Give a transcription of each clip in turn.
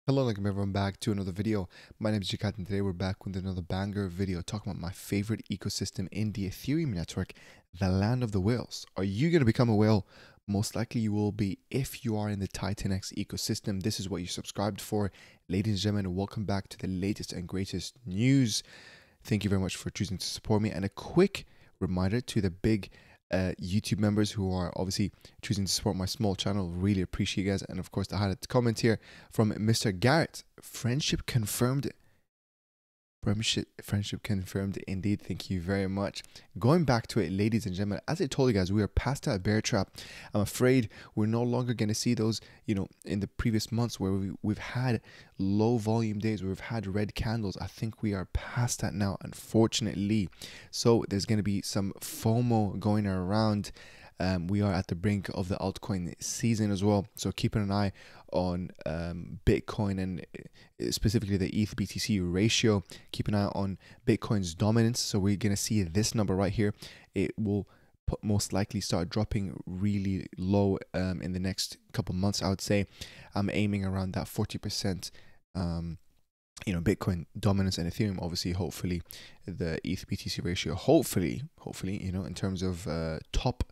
Hello, welcome everyone back to another video. My name is Jakat and today we're back with another banger video talking about my favorite ecosystem in the Ethereum network, the land of the whales. Are you going to become a whale? Most likely you will be if you are in the TitanX ecosystem. This is what you subscribed for. Ladies and gentlemen, welcome back to the latest and greatest news. Thank you very much for choosing to support me, and a quick reminder to the big YouTube members who are obviously choosing to support my small channel. Really appreciate you guys. And of course, the highlight comment here from Mr. Garrett. Friendship confirmed. Friendship confirmed indeed. Thank you very much. Going back to it, ladies and gentlemen, as I told you guys, we are past that bear trap. I'm afraid we're no longer going to see those, in the previous months where we've had low volume days, where we've had red candles. I think we are past that now, unfortunately. So there's going to be some FOMO going around. We are at the brink of the altcoin season as well, so keeping an eye on Bitcoin and specifically the ETH BTC ratio. Keep an eye on Bitcoin's dominance. So we're gonna see this number right here. It will most likely start dropping really low in the next couple months. I would say I'm aiming around that 40%. Bitcoin dominance and Ethereum, obviously, hopefully the ETH BTC ratio, hopefully, in terms of top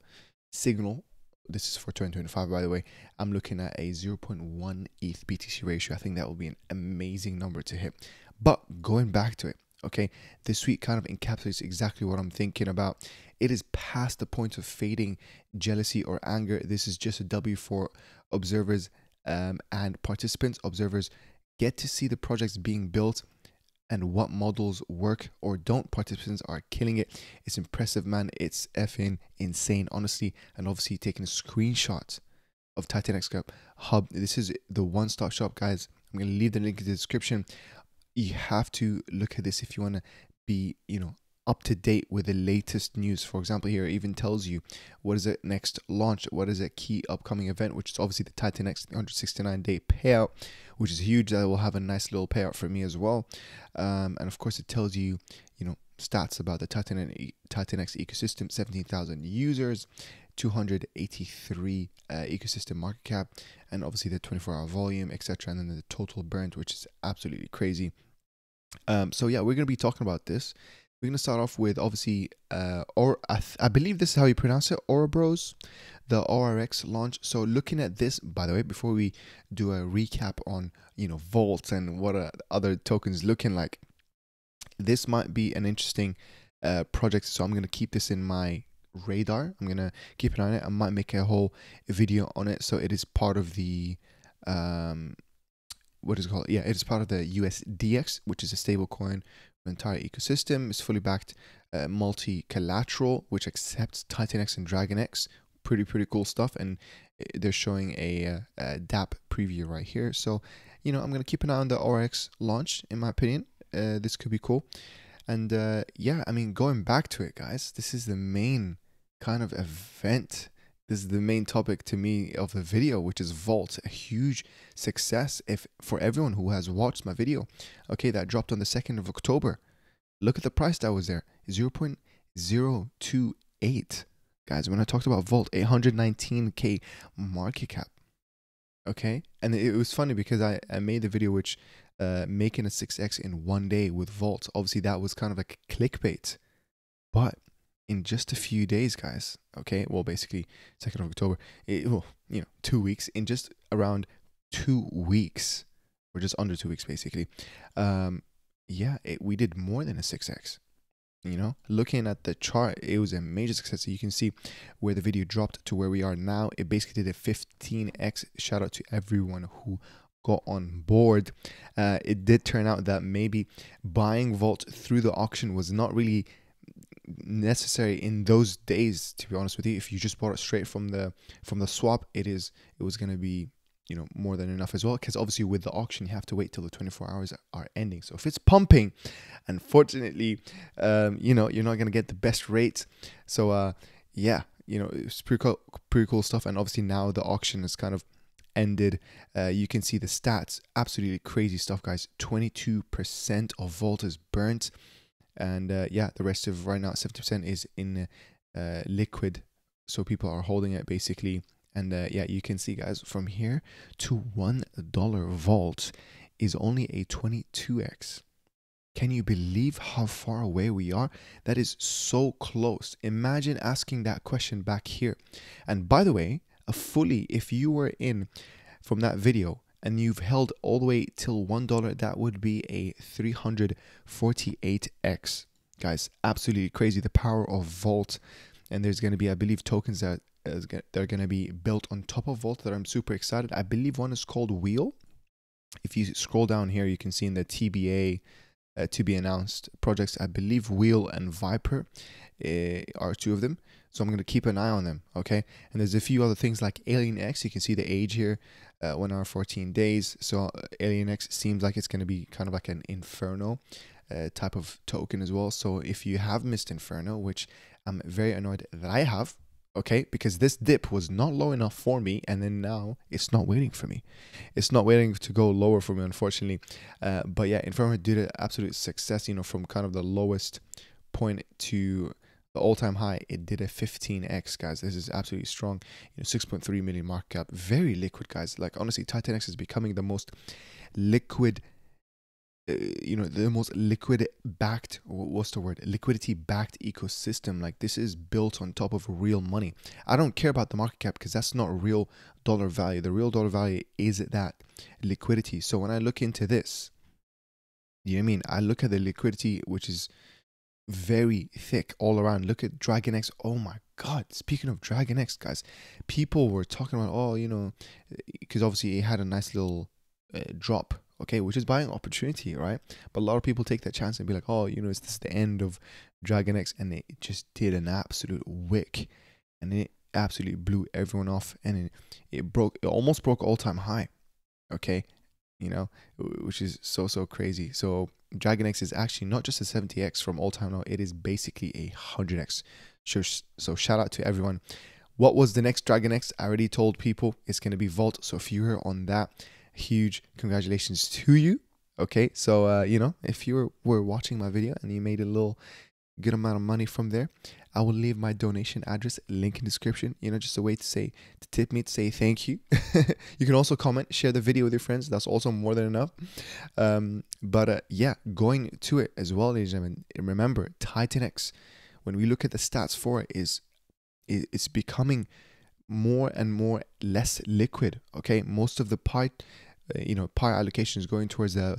signal. This is for 2025, by the way. I'm looking at a 0.1 ETH BTC ratio. I think that will be an amazing number to hit. But going back to it, okay, this week kind of encapsulates exactly what I'm thinking about. It is past the point of fading jealousy or anger. This is just a W for observers and participants. Observers get to see the projects being built and what models work or don't. Participants are killing it. It's impressive, man. It's effing insane, honestly. And obviously taking a screenshot of TitanX Hub. This is the one-stop shop, guys. I'm going to leave the link in the description. You have to look at this if you want to be, up to date with the latest news. For example, here it even tells you what is it next launch, what is a key upcoming event, which is obviously the TitanX 169-day payout, which is huge. That will have a nice little payout for me as well. And of course, it tells you, stats about the TitanX ecosystem: 17,000 users, 283 ecosystem market cap, and obviously the 24-hour volume, etc. And then the total burnt, which is absolutely crazy. So yeah, we're gonna be talking about this. We're going to start off with, obviously, I believe this is how you pronounce it, Ouroboros, the ORX launch. So looking at this, by the way, before we do a recap on, Volt and what are other tokens looking like, this might be an interesting project. So I'm going to keep this in my radar. I'm going to keep an eye on it. I might make a whole video on it. So it is part of the... what is it called? Yeah, it is part of the USDX, which is a stable coin. The entire ecosystem is fully backed, multi-collateral, which accepts TitanX and dragonx. Pretty cool stuff. And they're showing a DApp preview right here. So, I'm going to keep an eye on the ORX launch, in my opinion. This could be cool. And yeah, I mean, going back to it, guys, this is the main kind of event. This is the main topic to me of the video, which is Volt. A huge success for everyone who has watched my video. Okay, that dropped on the 2nd of October. Look at the price that was there. 0.028. Guys, when I talked about Volt, 819k market cap. Okay, and it was funny because I made the video which making a 6x in one day with Volt. Obviously, that was kind of like clickbait. But in just a few days, guys, okay, well, basically 2nd of October, 2 weeks, in just around 2 weeks, or just under 2 weeks, basically, yeah, we did more than a 6x. Looking at the chart, it was a major success. So you can see where the video dropped to where we are now. It basically did a 15x. Shout out to everyone who got on board. It did turn out that maybe buying Volt through the auction was not really necessary in those days, to be honest with you. If you just bought it straight from the swap, it was going to be more than enough as well, because obviously with the auction you have to wait till the 24 hours are ending. So if it's pumping, unfortunately, you're not going to get the best rate. So yeah, it's pretty cool stuff. And obviously now the auction is kind of ended. You can see the stats, absolutely crazy stuff, guys. 22% of Volt is burnt. And yeah, the rest of right now 70% is in liquid, so people are holding it basically. And yeah, you can see, guys, from here to $1 Volt, is only a 22x. Can you believe how far away we are? That is so close. Imagine asking that question back here. And by the way, if you were in from that video and you've held all the way till $1, that would be a 348x. Guys, absolutely crazy. The power of Volt. And there's going to be, I believe, tokens that are going to be built on top of Volt that I'm super excited. I believe one is called Wheel. If you scroll down here, you can see in the TBA to be announced projects, I believe Wheel and Viper are two of them. So I'm going to keep an eye on them, okay? And there's a few other things like Alien X. You can see the age here, 1 hour 14 days. So Alien X seems like it's going to be kind of like an Inferno type of token as well. So if you have missed Inferno, which I'm very annoyed that I have, okay, because this dip was not low enough for me, and then now it's not waiting for me. It's not waiting to go lower for me, unfortunately. But yeah, Inferno did an absolute success, you know, from kind of the lowest point to the all-time high. It did a 15x, guys. This is absolutely strong. You know, 6.3 million market cap, very liquid, guys. Like, honestly, TitanX is becoming the most liquid, you know, the most liquid backed, what's the word, liquidity backed ecosystem. Like, this is built on top of real money. I don't care about the market cap because that's not real dollar value. The real dollar value is that liquidity. So when I look into this, you know what I mean, I look at the liquidity, which is very thick all around. Look at DragonX. Oh my god, speaking of DragonX, guys, people were talking about, oh, you know, because obviously it had a nice little drop, okay, which is buying opportunity, right? But a lot of people take that chance and be like, oh, you know, is this the end of DragonX? And it just did an absolute wick, and it absolutely blew everyone off, and it almost broke all-time high, okay, you know, which is so crazy. So DragonX is actually not just a 70x from all-time low, it is basically a 100x. Sure. So shout out to everyone. What was the next DragonX? I already told people it's going to be Volt. So if you're on that, huge congratulations to you. Okay, so you know, if you were watching my video and you made a little good amount of money from there, I will leave my donation address, link in description, you know, just a way to tip me, to say thank you. You can also comment, share the video with your friends. That's also more than enough. Yeah, going to it as well, ladies and gentlemen, remember, TitanX, when we look at the stats for it, it's becoming more and more less liquid. Okay, most of the pie allocation is going towards the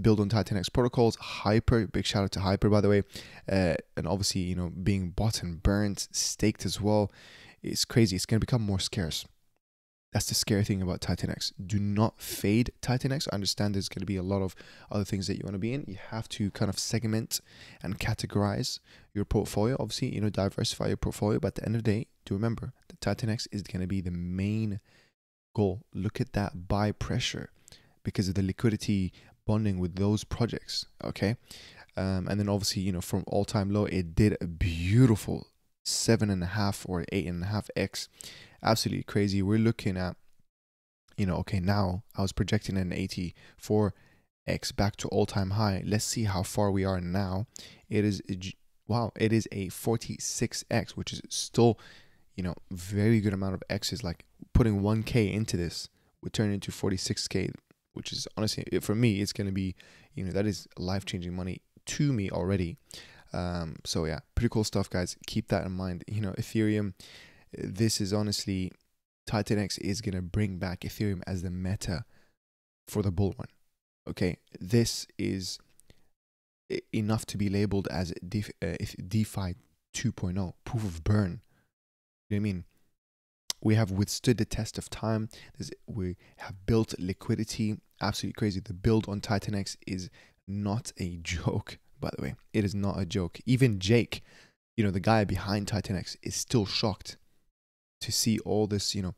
build on TitanX protocols. Hyper, big shout out to Hyper, by the way, and obviously, you know, being bought and burnt, staked as well. It's crazy. It's going to become more scarce. That's the scary thing about TitanX. Do not fade TitanX. I understand there's going to be a lot of other things that you want to be in. You have to kind of segment and categorize your portfolio. Obviously, you know, diversify your portfolio. But at the end of the day, do remember that TitanX is going to be the main goal. Look at that buy pressure because of the liquidity bonding with those projects. Okay. And then obviously, you know, from all-time low, it did a beautiful 7.5 or 8.5x. Absolutely crazy. We're looking at, you know, okay, now I was projecting an 84x back to all-time high. Let's see how far we are now. It is, wow, it is a 46x, which is still, you know, very good amount of x's. Like, putting 1k into this would turn into 46k, which is honestly, for me, it's going to be, you know, that is life-changing money to me already. So yeah, pretty cool stuff, guys. Keep that in mind. You know, Ethereum, this is honestly, TitanX is going to bring back Ethereum as the meta for the bull run. Okay, this is enough to be labeled as DeFi 2.0, proof of burn. You know what I mean? We have withstood the test of time. We have built liquidity. Absolutely crazy. The build on TitanX is not a joke, by the way. It is not a joke. Even Jake, you know, the guy behind TitanX, is still shocked to see all this, you know,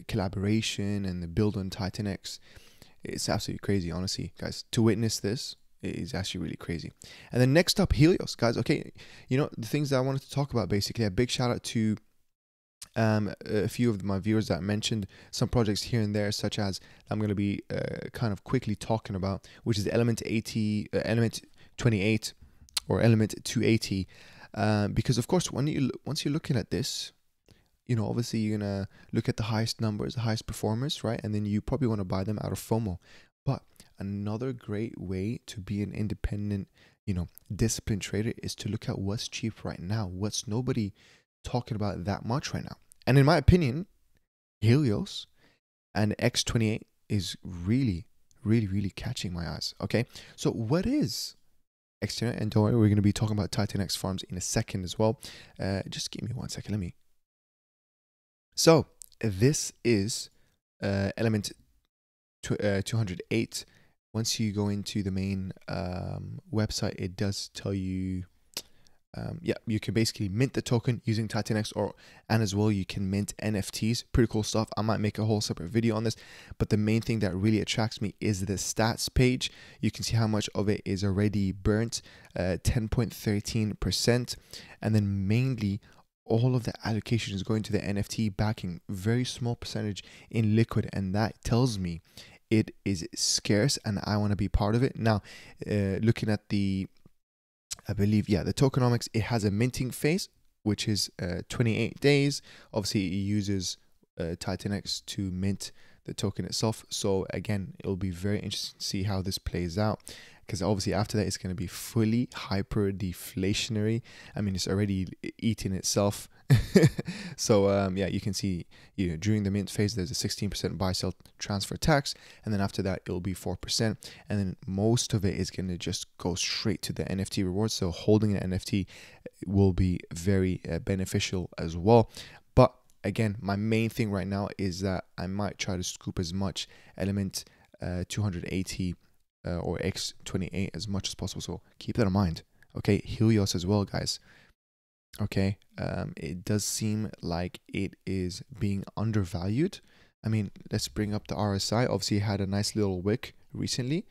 collaboration and the build on TitanX. It's absolutely crazy, honestly, guys. To witness this is actually really crazy. And then next up, Helios, guys. Okay, you know, the things that I wanted to talk about, basically, a big shout out to a few of my viewers that mentioned some projects here and there, such as I'm going to be kind of quickly talking about, which is Element 80, Element 28, or Element 280. Because of course, once you're looking at this, you know, obviously you're gonna look at the highest numbers, the highest performers, right? And then you probably want to buy them out of FOMO. But another great way to be an independent, you know, disciplined trader is to look at what's cheap right now, what's nobody talking about that much right now. And in my opinion, Helios and X28 is really, really, really catching my eyes. Okay, so what is X28? And don't worry, we're going to be talking about TitanX farms in a second as well. Just give me 1 second. So this is element 208. Once you go into the main website, it does tell you, yeah, you can basically mint the token using TitanX, and as well you can mint NFTs. Pretty cool stuff. I might make a whole separate video on this, but the main thing that really attracts me is the stats page. You can see how much of it is already burnt, 10.13%, and then mainly all of the allocation is going to the NFT backing, very small percentage in liquid, and that tells me it is scarce and I want to be part of it. Now, looking at the, I believe, yeah, the tokenomics, it has a minting phase, which is 28 days. Obviously, it uses TitanX to mint the token itself. So again, it'll be very interesting to see how this plays out, because obviously after that, it's going to be fully hyper deflationary. I mean, it's already eating itself. So yeah, you can see, you know, during the mint phase, there's a 16% buy sell transfer tax, and then after that it'll be 4%, and then most of it is going to just go straight to the NFT rewards. So holding an NFT will be very beneficial as well. But again, my main thing right now is that I might try to scoop as much element 280 or X28 as much as possible. So keep that in mind. Okay, Helios as well, guys. Okay, it does seem like it is being undervalued. I mean, let's bring up the RSI. Obviously, it had a nice little wick recently,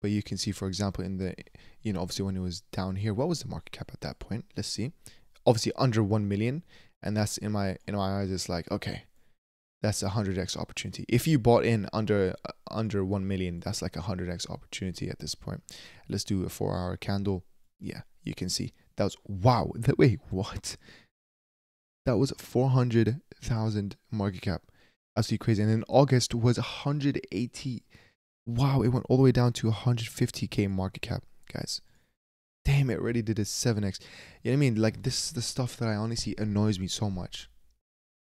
but you can see, for example, in the, you know, obviously when it was down here, what was the market cap at that point? Let's see. Obviously under 1 million, and that's in my eyes, it's like, okay, that's a 100x opportunity. If you bought in under 1 million, that's like a 100x opportunity at this point. Let's do a 4-hour candle. Yeah, you can see that was, wow. Wait, what? That was 400,000 market cap. Absolutely crazy. And then August was 180. Wow, it went all the way down to 150k market cap, guys. Damn, it already did a 7x. You know what I mean? Like, this is the stuff that I honestly annoys me so much.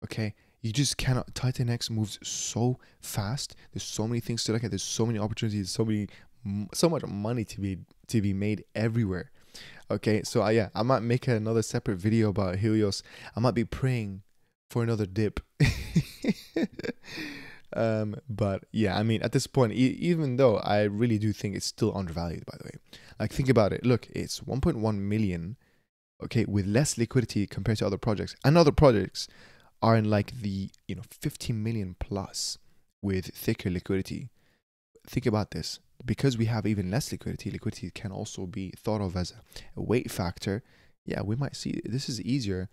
Okay, you just cannot. TitanX moves so fast. There's so many things to look at. There's so many opportunities. So much money to be made everywhere. Okay, so yeah, I might make another separate video about Helios. I might be praying for another dip. But yeah, I mean, at this point, even though I really do think it's still undervalued, by the way. Like, think about it. Look, it's 1.1 million, okay, with less liquidity compared to other projects. And other projects are in like the, you know, 15 million plus with thicker liquidity. Think about this. Because we have even less liquidity, liquidity can also be thought of as a weight factor. Yeah, we might see this is easier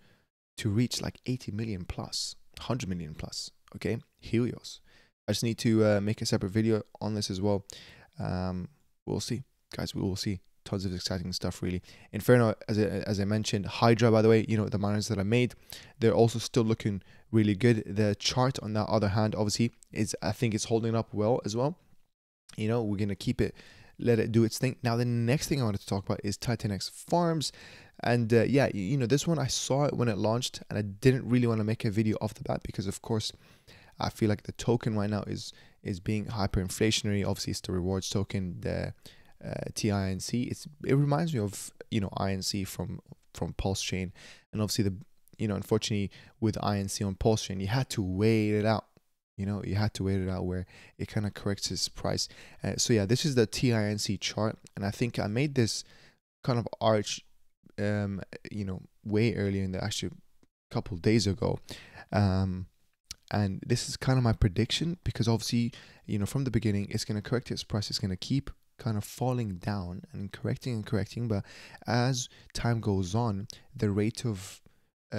to reach like 80 million plus, 100 million plus. Okay, Helios. I just need to make a separate video on this as well. We'll see, guys. We will see. Tons of exciting stuff, really. Inferno, as I mentioned, Hydra, by the way, you know, the miners that I made, they're also still looking really good. The chart, on the other hand, obviously, I think it's holding up well as well. You know, we're going to keep it, let it do its thing. Now, the next thing I wanted to talk about is TitanX Farms. And yeah, you know, this one, I saw it when it launched, and I didn't really want to make a video off the bat because, of course, I feel like the token right now is being hyperinflationary. Obviously, it's the rewards token, the TINC. It reminds me of, you know, INC from PulseChain. And obviously, you know, unfortunately, with INC on PulseChain, you had to wait it out. You know, you had to wait it out where it kind of corrects its price. So yeah, this is the TINC chart, and I think I made this kind of arch, you know, way earlier in the actually couple days ago. And this is kind of my prediction, because obviously, you know, from the beginning, it's going to correct its price. It's going to keep kind of falling down and correcting. But as time goes on, the rate of you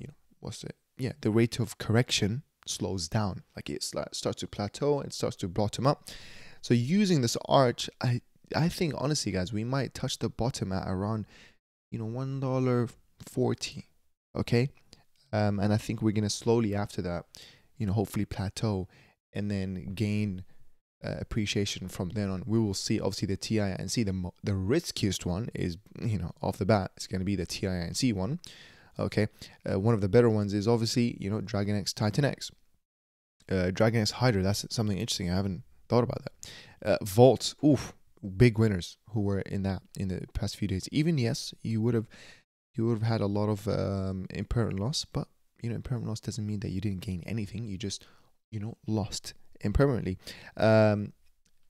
know, the rate of correction slows down. Like, it starts to plateau and starts to bottom up. So using this arch, I think honestly, guys, we might touch the bottom at around, you know, $1.40. Okay, And I think we're going to slowly after that, hopefully plateau and then gain appreciation from then on. We will see obviously the TitanX, the riskiest one is, off the bat, it's going to be the TitanX one. Okay. One of the better ones is obviously, dragonx, TitanX, dragonx, hydra. That's something interesting. I haven't thought about that. Volt, oof, big winners who were in the past few days. Even yes, you would have had a lot of impermanent loss, but impermanent loss doesn't mean that you didn't gain anything. You just lost impermanently. And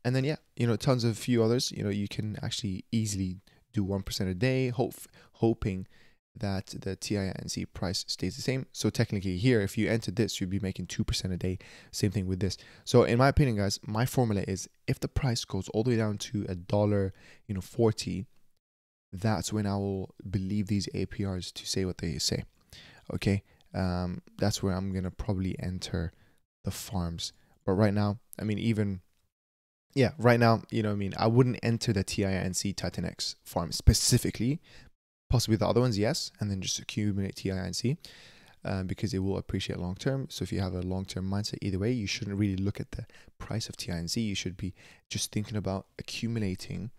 then tons of few others. You can actually easily do 1% a day, hoping that the TitanX price stays the same. So technically here, if you entered this, you'd be making 2% a day. Same thing with this. So in my opinion, guys, my formula is if the price goes all the way down to $1.40, that's when I will believe these APRs to say what they say. Okay. That's where I'm gonna probably enter the farms. But right now, I mean, right now, I wouldn't enter the TitanX farm specifically. Possibly the other ones, yes, and then just accumulate TitanX because it will appreciate long term. So if you have a long term mindset, either way, you shouldn't really look at the price of TitanX. You should be just thinking about accumulating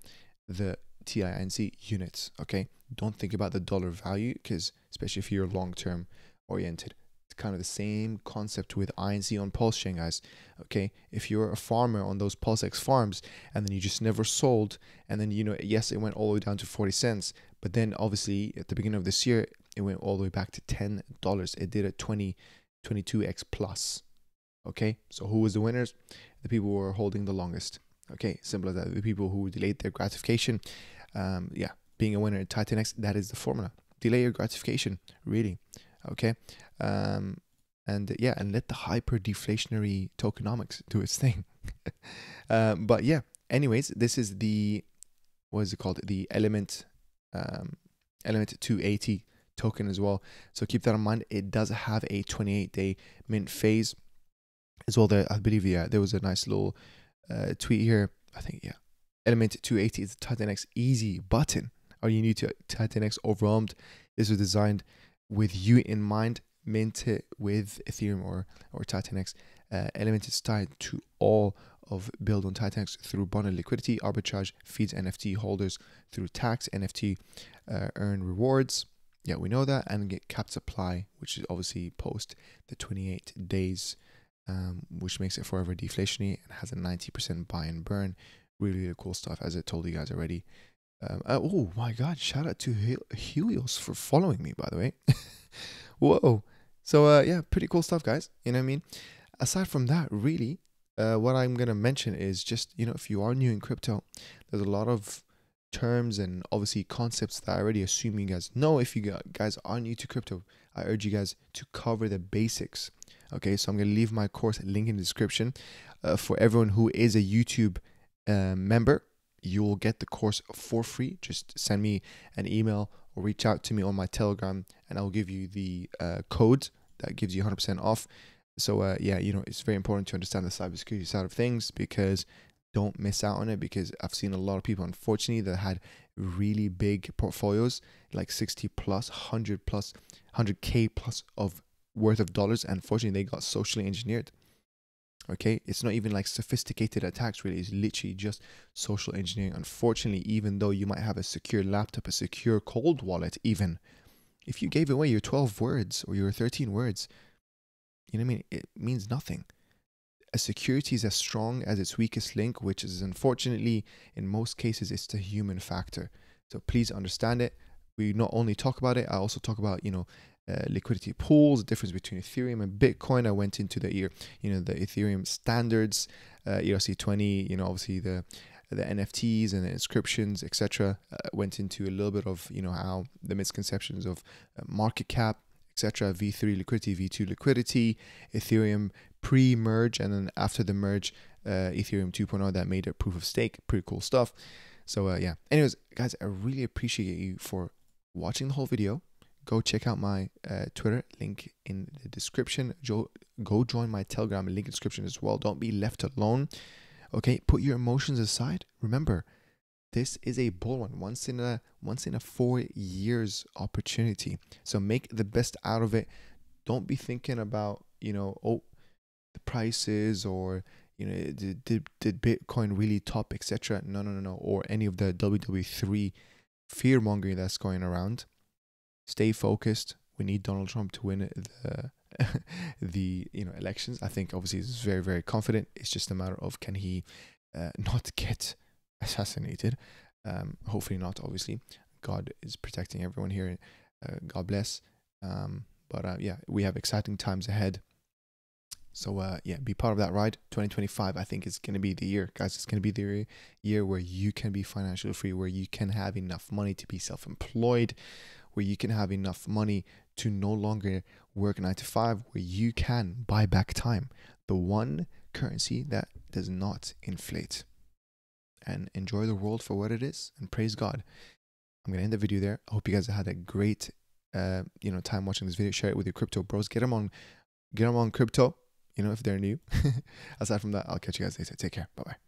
the TitanX units. Okay, don't think about the dollar value, because especially if you're long term oriented, it's kind of the same concept with INC on PulseChain, guys. Okay, if you're a farmer on those PulseX farms and then you just never sold, and then yes, it went all the way down to 40 cents, but then obviously at the beginning of this year it went all the way back to $10. It did a 22x plus. Okay, so who was the winners? The people who were holding the longest. Okay, simple as that. The people who delayed their gratification. Being a winner at TitanX, that is the formula. Delay your gratification, really. Okay, and let the hyper deflationary tokenomics do its thing. But yeah, anyways, this is the, what is it called, the element 280 token as well. So keep that in mind. It does have a 28-day mint phase as well. There, I believe, there was a nice little tweet here. I think, element 280 is the TitanX easy button. Are you new to TitanX? Overwhelmed? This was designed with you in mind. Mint it with Ethereum or TitanX. Element is tied to all of build on TitanX through bonded liquidity. Arbitrage feeds NFT holders through tax. NFT earn rewards. Yeah, we know that. And get capped supply, which is obviously post the 28 days, which makes it forever deflationary and has a 90% buy and burn. Really, really cool stuff, as I told you guys already. Oh my God, shout out to Helios for following me, by the way. Whoa. So pretty cool stuff, guys. You know what I mean? Aside from that, really, what I'm going to mention is just, if you are new in crypto, there's a lot of terms and obviously concepts that I already assume you guys know. If you guys are new to crypto, I urge you guys to cover the basics. Okay, so I'm going to leave my course link in the description. For everyone who is a YouTube member, you will get the course for free. Just send me an email or reach out to me on my Telegram, and I'll give you the code that gives you 100% off. So it's very important to understand the cybersecurity side of things, because don't miss out on it, because I've seen a lot of people, unfortunately, that had really big portfolios, like 60 plus, 100 plus, 100K plus of worth of dollars. And unfortunately, they got socially engineered. Okay, it's not even like sophisticated attacks, really. It's literally just social engineering. Unfortunately, even though you might have a secure laptop, a secure cold wallet, even if you gave away your 12 words or your 13 words, you know what I mean? It means nothing. A security is as strong as its weakest link, which is unfortunately, in most cases, it's the human factor. So please understand it. We not only talk about it, I also talk about, liquidity pools, the difference between Ethereum and Bitcoin. I went into the the Ethereum standards, ERC20, obviously the NFTs and the inscriptions, etc. Went into a little bit of, how the misconceptions of market cap, etc. V3 liquidity, V2 liquidity, Ethereum pre-merge, and then after the merge, Ethereum 2.0 that made it proof of stake. Pretty cool stuff. So anyways, guys, I really appreciate you for watching the whole video. Go check out my Twitter, link in the description. Go join my Telegram, link in the description as well. Don't be left alone. Okay, put your emotions aside. Remember, this is a bull run, once in a 4 years opportunity. So make the best out of it. Don't be thinking about, you know, oh, the prices, or, you know, did Bitcoin really top, etc. No. Or any of the WW3 fear mongering that's going around. Stay focused. We need Donald Trump to win the elections. I think obviously he's very, very confident. It's just a matter of, can he not get assassinated? Hopefully not, obviously. God is protecting everyone here. God bless. But yeah, we have exciting times ahead. So yeah, be part of that ride. 2025, I think, is going to be the year, guys. It's going to be the year where you can be financially free, where you can have enough money to be self-employed, where you can have enough money to no longer work 9 to 5, where you can buy back time. The one currency that does not inflate. And enjoy the world for what it is, and praise God. I'm going to end the video there. I hope you guys had a great time watching this video. Share it with your crypto bros. Get them on crypto, if they're new. Aside from that, I'll catch you guys later. Take care. Bye-bye.